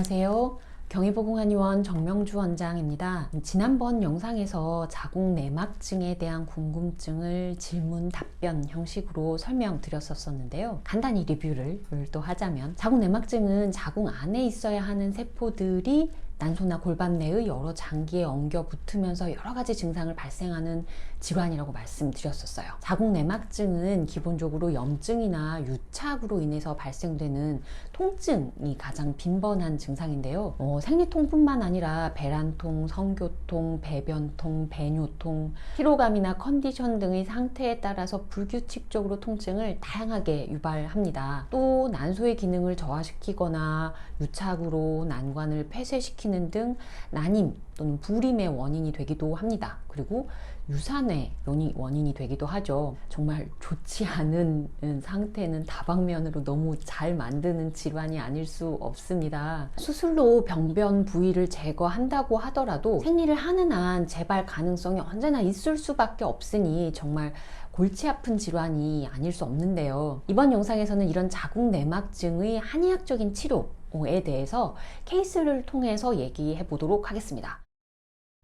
안녕하세요. 경희보건의원 정명주 원장입니다. 지난번 영상에서 자궁 내막증에 대한 궁금증을 질문 답변 형식으로 설명드렸었는데요. 간단히 리뷰를 또 하자면 자궁 내막증은 자궁 안에 있어야 하는 세포들이 난소나 골반 내의 여러 장기에 엉겨 붙으면서 여러 가지 증상을 발생하는 질환이라고 말씀드렸었어요. 자궁 내막증은 기본적으로 염증이나 유착으로 인해서 발생되는 통증이 가장 빈번한 증상인데요. 생리통뿐만 아니라 배란통, 성교통, 배변통, 배뇨통, 피로감이나 컨디션 등의 상태에 따라서 불규칙적으로 통증을 다양하게 유발합니다. 또 난소의 기능을 저하시키거나 유착으로 난관을 폐쇄시키는 등 난임 또는 불임의 원인이 되기도 합니다. 그리고 유산의 원인이 되기도 하죠. 정말 좋지 않은 상태는 다방면으로 너무 잘 만드는 질환이 아닐 수 없습니다. 수술로 병변 부위를 제거한다고 하더라도 생리를 하는 한 재발 가능성이 언제나 있을 수밖에 없으니 정말 골치 아픈 질환이 아닐 수 없는데요. 이번 영상에서는 이런 자궁 내막증의 한의학적인 치료에 대해서 케이스를 통해서 얘기해 보도록 하겠습니다.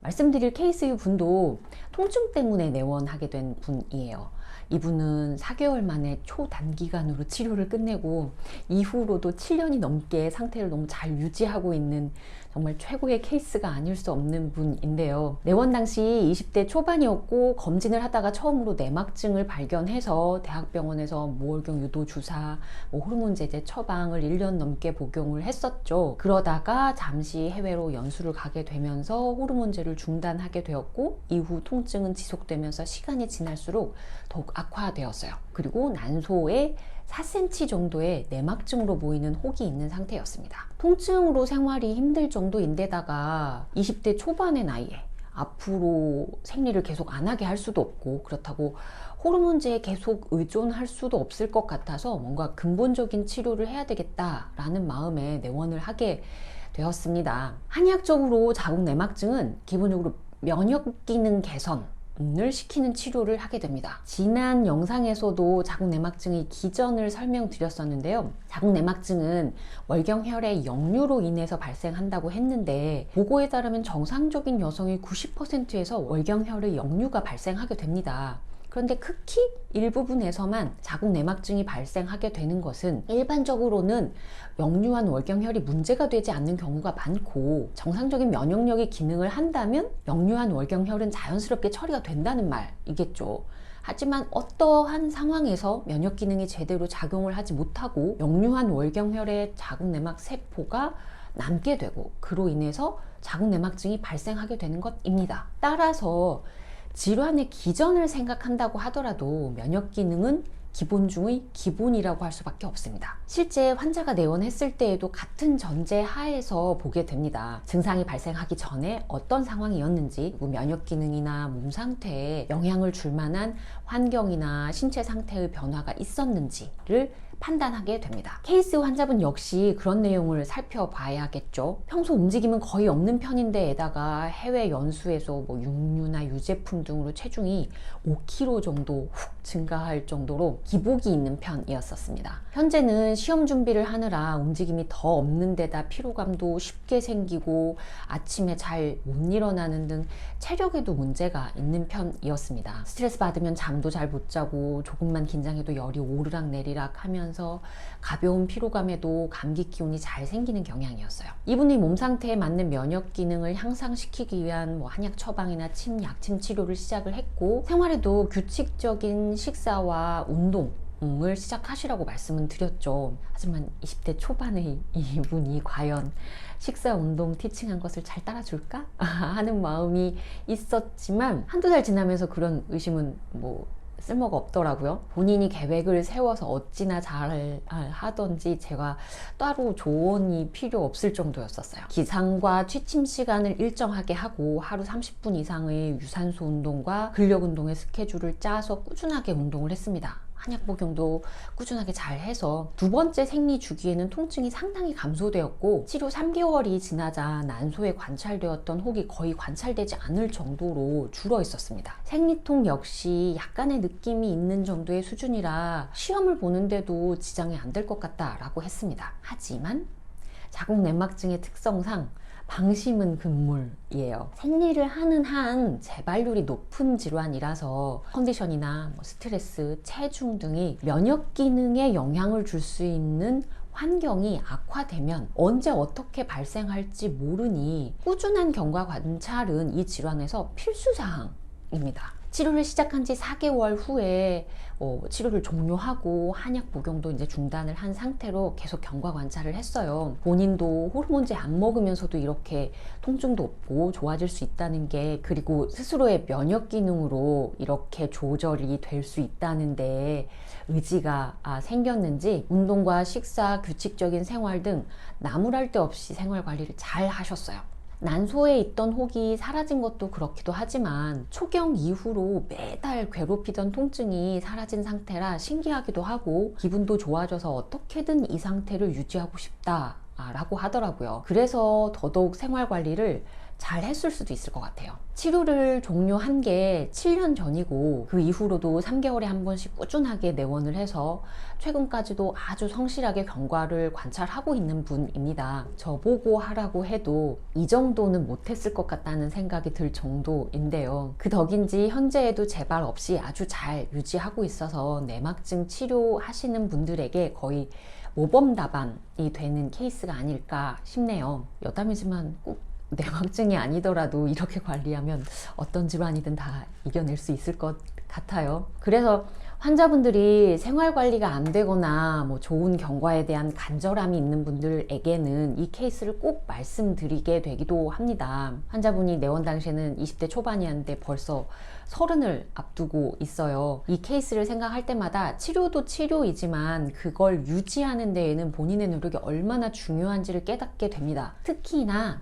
말씀드릴 케이스의 분도 통증 때문에 내원하게 된 분이에요. 이분은 4개월 만에 초단기간으로 치료를 끝내고 이후로도 7년이 넘게 상태를 너무 잘 유지하고 있는 정말 최고의 케이스가 아닐 수 없는 분인데요. 내원 당시 20대 초반이었고 검진을 하다가 처음으로 내막증을 발견해서 대학병원에서 무월경 유도 주사, 호르몬 제제 처방을 1년 넘게 복용을 했었죠. 그러다가 잠시 해외로 연수를 가게 되면서 호르몬제를 중단하게 되었고 이후 통증은 지속되면서 시간이 지날수록 더욱 악화되었어요. 그리고 난소에 4cm 정도의 내막증으로 보이는 혹이 있는 상태였습니다. 통증으로 생활이 힘들 정도인데다가 20대 초반의 나이에 앞으로 생리를 계속 안 하게 할 수도 없고 그렇다고 호르몬제에 계속 의존할 수도 없을 것 같아서 뭔가 근본적인 치료를 해야 되겠다라는 마음에 내원을 하게 되었습니다. 한의학적으로 자궁 내막증은 기본적으로 면역 기능 개선을 시키는 치료를 하게 됩니다. 지난 영상에서도 자궁 내막증의 기전을 설명드렸었는데요. 자궁 내막증은 월경혈의 역류로 인해서 발생한다고 했는데 보고에 따르면 정상적인 여성의 90%에서 월경혈의 역류가 발생하게 됩니다. 그런데 극히 일부분에서만 자궁 내막증이 발생하게 되는 것은 일반적으로는 역류한 월경혈이 문제가 되지 않는 경우가 많고 정상적인 면역력이 기능을 한다면 역류한 월경혈은 자연스럽게 처리가 된다는 말이겠죠. 하지만 어떠한 상황에서 면역 기능이 제대로 작용을 하지 못하고 역류한 월경혈의 자궁 내막 세포가 남게 되고 그로 인해서 자궁 내막증이 발생하게 되는 것입니다. 따라서 질환의 기전을 생각한다고 하더라도 면역 기능은 기본 중의 기본이라고 할 수밖에 없습니다. 실제 환자가 내원했을 때에도 같은 전제 하에서 보게 됩니다. 증상이 발생하기 전에 어떤 상황이었는지, 면역 기능이나 몸 상태에 영향을 줄 만한 환경이나 신체 상태의 변화가 있었는지를 판단하게 됩니다. 케이스 환자분 역시 그런 내용을 살펴봐야겠죠. 평소 움직임은 거의 없는 편인데에다가 해외 연수에서 육류나 유제품 등으로 체중이 5kg 정도 훅 증가할 정도로 기복이 있는 편이었었습니다. 현재는 시험 준비를 하느라 움직임이 더 없는 데다 피로감도 쉽게 생기고 아침에 잘 못 일어나는 등 체력에도 문제가 있는 편이었습니다. 스트레스 받으면 잠도 잘 못 자고 조금만 긴장해도 열이 오르락 내리락 하면서 가벼운 피로감에도 감기 기운이 잘 생기는 경향이었어요. 이분의 몸 상태에 맞는 면역 기능을 향상시키기 위한 한약 처방이나 침, 약침 치료를 시작을 했고 생활에도 규칙적인 식사와 운동을 시작하시라고 말씀은 드렸죠. 하지만 20대 초반의 이분이 과연 식사, 운동, 티칭한 것을 잘 따라줄까? 하는 마음이 있었지만 한두 달 지나면서 그런 의심은 쓸모가 없더라고요. 본인이 계획을 세워서 어찌나 잘 하던지 제가 따로 조언이 필요 없을 정도였었어요. 기상과 취침 시간을 일정하게 하고 하루 30분 이상의 유산소 운동과 근력 운동의 스케줄을 짜서 꾸준하게 운동을 했습니다. 한약 복용도 꾸준하게 잘 해서 두 번째 생리 주기에는 통증이 상당히 감소되었고 치료 3개월이 지나자 난소에 관찰되었던 혹이 거의 관찰되지 않을 정도로 줄어 있었습니다. 생리통 역시 약간의 느낌이 있는 정도의 수준이라 시험을 보는데도 지장이 안 될 것 같다라고 했습니다. 하지만 자궁 내막증의 특성상 방심은 금물이에요. 생리를 하는 한 재발률이 높은 질환이라서 컨디션이나 스트레스, 체중 등이 면역 기능에 영향을 줄 수 있는 환경이 악화되면 언제 어떻게 발생할지 모르니 꾸준한 경과 관찰은 이 질환에서 필수사항입니다. 치료를 시작한 지 4개월 후에 치료를 종료하고 한약 복용도 이제 중단을 한 상태로 계속 경과 관찰을 했어요. 본인도 호르몬제 안 먹으면서도 이렇게 통증도 없고 좋아질 수 있다는 게, 그리고 스스로의 면역 기능으로 이렇게 조절이 될 수 있다는데 의지가 생겼는지 운동과 식사, 규칙적인 생활 등 나무랄 데 없이 생활 관리를 잘 하셨어요. 난소에 있던 혹이 사라진 것도 그렇기도 하지만 초경 이후로 매달 괴롭히던 통증이 사라진 상태라 신기하기도 하고 기분도 좋아져서 어떻게든 이 상태를 유지하고 싶다라고 하더라고요. 그래서 더더욱 생활 관리를 잘 했을 수도 있을 것 같아요. 치료를 종료한 게 7년 전이고 그 이후로도 3개월에 한 번씩 꾸준하게 내원을 해서 최근까지도 아주 성실하게 경과를 관찰하고 있는 분입니다. 저보고 하라고 해도 이 정도는 못했을 것 같다는 생각이 들 정도인데요. 그 덕인지 현재에도 재발 없이 아주 잘 유지하고 있어서 내막증 치료하시는 분들에게 거의 모범답안이 되는 케이스가 아닐까 싶네요. 여담이지만 꼭 내막증이 아니더라도 이렇게 관리하면 어떤 질환이든 다 이겨낼 수 있을 것 같아요. 그래서 환자분들이 생활 관리가 안 되거나 좋은 경과에 대한 간절함이 있는 분들에게는 이 케이스를 꼭 말씀드리게 되기도 합니다. 환자분이 내원 당시에는 20대 초반이었는데 벌써 30을 앞두고 있어요. 이 케이스를 생각할 때마다 치료도 치료이지만 그걸 유지하는 데에는 본인의 노력이 얼마나 중요한지를 깨닫게 됩니다. 특히나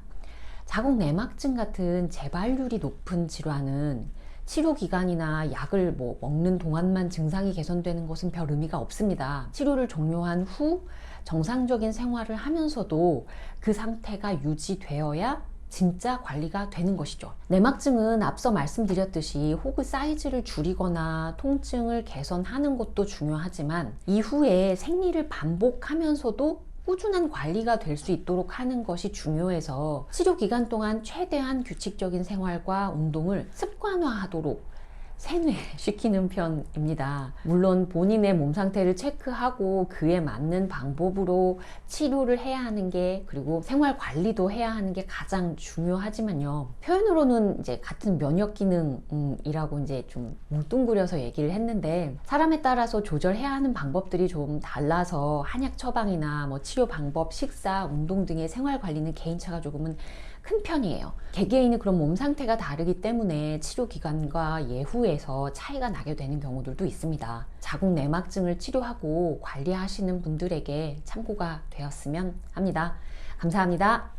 자궁 내막증 같은 재발률이 높은 질환은 치료 기간이나 약을 먹는 동안만 증상이 개선되는 것은 별 의미가 없습니다. 치료를 종료한 후 정상적인 생활을 하면서도 그 상태가 유지되어야 진짜 관리가 되는 것이죠. 내막증은 앞서 말씀드렸듯이 혹의 사이즈를 줄이거나 통증을 개선하는 것도 중요하지만 이후에 생리를 반복하면서도 꾸준한 관리가 될 수 있도록 하는 것이 중요해서 치료 기간 동안 최대한 규칙적인 생활과 운동을 습관화하도록 세뇌시키는 편입니다. 물론 본인의 몸 상태를 체크하고 그에 맞는 방법으로 치료를 해야 하는 게, 그리고 생활 관리도 해야 하는 게 가장 중요하지만요. 표현으로는 이제 같은 면역 기능이라고 이제 좀 뭉뚱그려서 얘기를 했는데 사람에 따라서 조절해야 하는 방법들이 좀 달라서 한약 처방이나 치료 방법, 식사, 운동 등의 생활 관리는 개인차가 조금은 큰 편이에요. 개개인의 그런 몸 상태가 다르기 때문에 치료 기간과 예후에서 차이가 나게 되는 경우들도 있습니다. 자궁 내막증을 치료하고 관리하시는 분들에게 참고가 되었으면 합니다. 감사합니다.